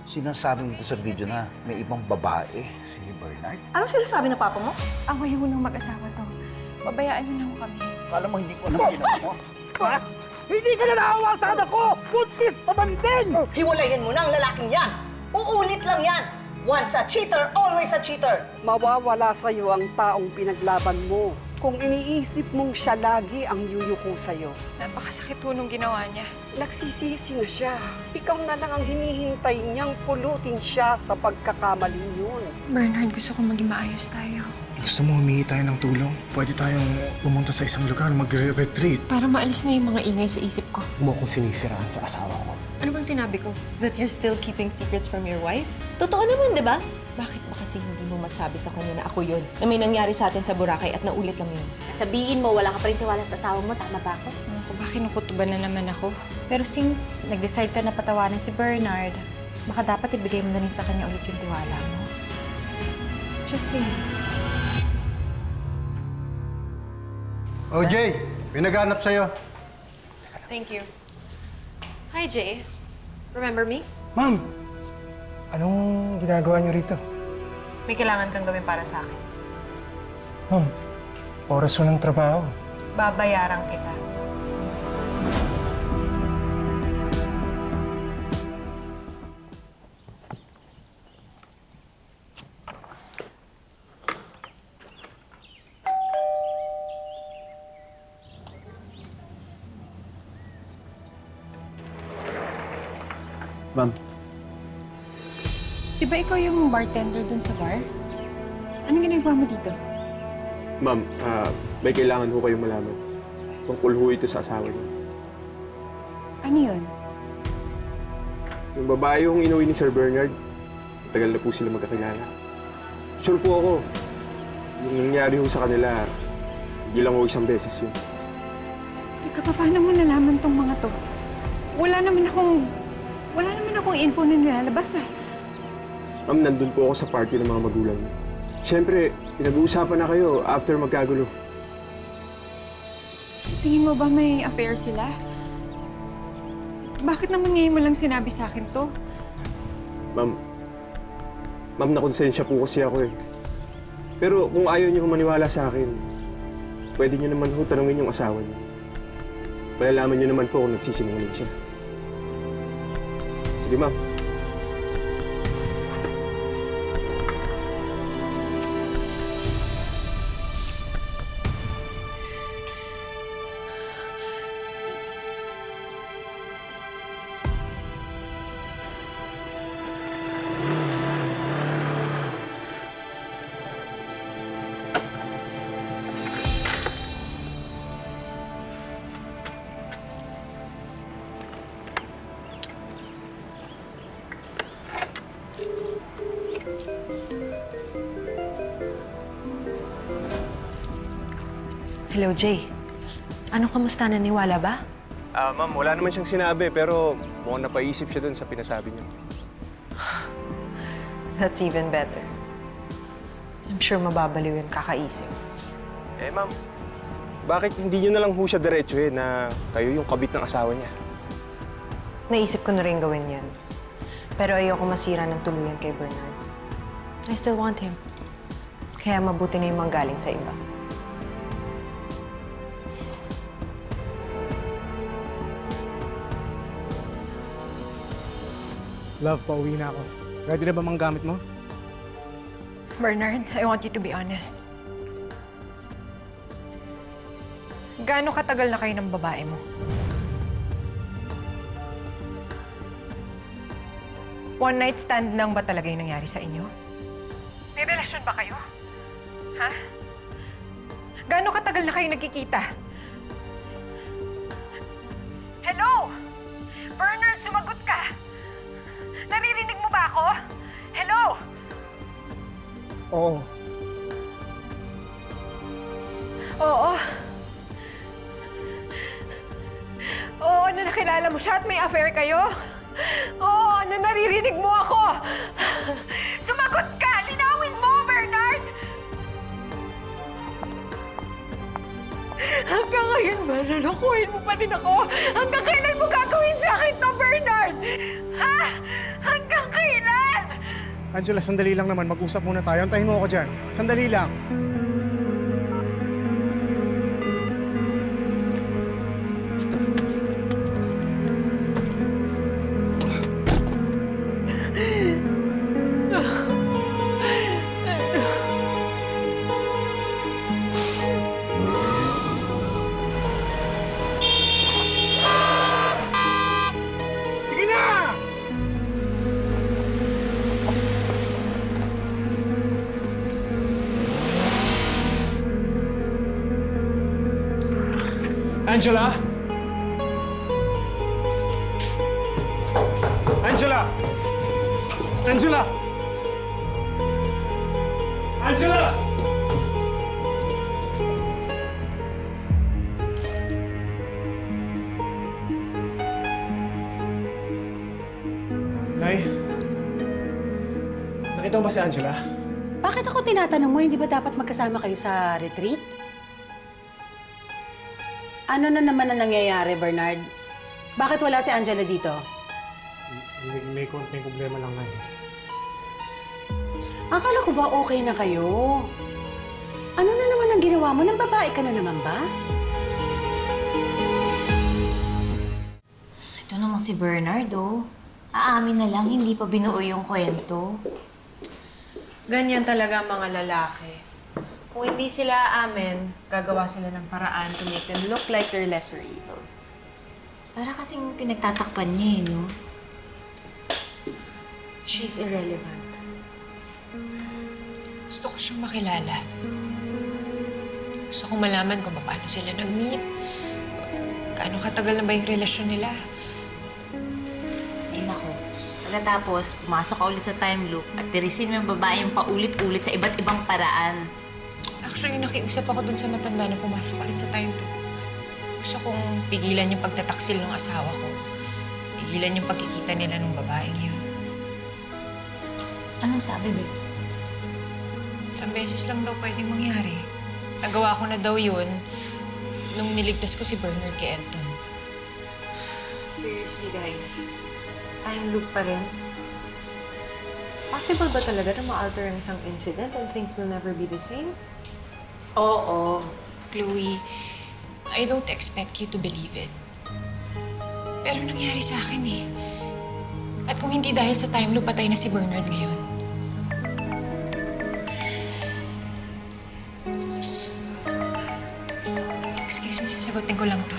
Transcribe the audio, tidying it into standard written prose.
Sinasabi mo sa video na may ibang babae, si Bernard. Ano sinasabi ng papa mo? Away ho ng mag-asawa to. Pabayaan niyo na ho kami. Kala mo hindi ko alam ang ginawa mo? Ha? Hindi ka na naawa sa anak ko! Buntis pa man din! Hiwalayin mo na ang lalaking yan! Uulit lang yan! Once a cheater, always a cheater! Mawawala sa'yo ang taong pinaglaban mo kung iniisip mong siya lagi ang yuyuko sa'yo. Napakasakit ho nung ginawa niya. Nagsisisi na siya. Ikaw na lang ang hinihintay niyang pulutin siya sa pagkakamaling yun. Bernard, gusto ko maging maayos tayo. Gusto mo humingi tayo ng tulong? Pwede tayong pumunta sa isang lugar, mag-retreat. Para maalis na yung mga ingay sa isip ko. Huwag mo akong sinisiraan sa asawa ko. Ano bang sinabi ko? That you're still keeping secrets from your wife? Totoo naman, di ba? Bakit ba kasi hindi mo masabi sa kanya na ako yun? Na may nangyari sa atin sa Boracay at naulit lang yun? Sabihin mo, wala ka pa rin tiwala sa asawa mo. Tama ba ako? Ako ba kinukutuban na naman ako? Pero since nag-decide ka na patawanan si Bernard, baka dapat ibigay mo na rin sa kanya ulit yung tiwala mo. Just say. Oh, Jay! May naghanap sa'yo. Thank you. Hi, Jay. Remember me? Ma'am, anong ginagawa niyo rito? May kailangan kang gawin para sa akin. Ma'am, oras mo ng trabaho. Babayaran kita. Ma'am, Di ba ikaw yung bartender dun sa bar? Anong ginagawa mo dito? Ma'am, may kailangan ho kayong malaman. Tungkol ho ito sa asawa niyo. Ano yun? Yung babae yung inuwi ni Sir Bernard, tagal na po sila magkakilala. Sure po ako, yung nangyari ho sa kanila, hindi lang ho isang beses yun. Teka, paano mo nalaman tong mga to? Wala naman akong info na nilalabas ah. Ma'am, nandun po ako sa party ng mga magulang niyo. Siyempre, pinag-uusapan na kayo after magkagulo. Tingin mo ba may affair sila? Bakit naman ngayon mo lang sinabi sa akin to? Ma'am, nakonsensya po kasi ako eh. Pero kung ayaw niyo maniwala sa akin, pwede niyo naman ho tanungin yung asawa niyo. Malalaman niyo naman po kung nagsisinungaling siya. Sige, ma'am. Hello, Jay. Ano, kamusta? Naniwala ba? Ma'am, wala naman siyang sinabi pero mukhang napaisip siya dun sa pinasabi niyo. That's even better. I'm sure mababaliw yun kakaisip. Eh, ma'am, bakit hindi niyo na lang ho siya diretsuhin na kayo yung kabit ng asawa niya? Naisip ko na rin gawin yan. Pero ayoko masira ng tuluyan kay Bernard. I still want him. Kaya mabuti na yung manggaling sa iba. Love, pauwi na ako. Ready na ba mang gamit mo? Bernard, I want you to be honest. Gaano katagal na kayo ng babae mo? One night stand lang ba talaga yung nangyari sa inyo? May relasyon ba kayo? Ha? Gaano katagal na kayo nagkikita? Hello? Bernard, sumagot ka! Naririnig mo ba ako? Hello? Oo. Oo. Oo, na nakilala mo siya at may affair kayo? Oo, na naririnig mo ako! Sumagot ka! Linawin mo, Bernard! Hanggang ngayon ba, lulukuhin mo pa rin ako? Hanggang kailan mo gagawin sa akin to, Bernard? Ha? Hanggang kailan? Angela, sandali lang naman. Mag-usap muna tayo. Antayin mo ako dyan. Sandali lang. Sige na! Angela? Angela! Angela! Angela! Nay? Nakita mo ba si Angela? Bakit ako tinatanong mo, hindi ba dapat magkasama kayo sa retreat? Ano na naman ang nangyayari, Bernard? Bakit wala si Angela dito? May konting problema lang, Nay. Akala ko ba okay na kayo? Ano na naman ang ginawa mo? Nang babae ka na naman ba? Ito naman si Bernard, oh. Aamin na lang, hindi pa binuo yung kwento. Ganyan talaga ang mga lalaki. Kung hindi sila aamin, gagawa sila ng paraan to make them look like they're lesser evil. Para kasing pinagtatakpan niya, no? She's irrelevant. Gusto ko siyang makilala. Gusto kong malaman kung paano sila nag-meet. Gaano katagal na ba yung relasyon nila? Ay, nako. Pagkatapos, pumasok ka ulit sa time loop at tirisin mo yung babae yung paulit-ulit sa iba't ibang paraan. Actually, nakiusap ako dun sa matanda na pumasok ulit sa time loop. Gusto kong pigilan yung pagtataksil ng asawa ko. Pigilan yung pagkikita nila ng babaeng yun. Anong sabi, Bes? Isang beses lang daw pwedeng mangyari. Nagawa ko na daw yun nung niligtas ko si Bernard kay Elton. Seriously, guys. Time loop pa rin? Possible ba talaga na ma-alter ang isang incident and things will never be the same? Oo. Chloe, I don't expect you to believe it. Pero nangyari sa akin eh. At kung hindi dahil sa time loop, patay na si Bernard ngayon. Excuse me, sasagutin ko lang to.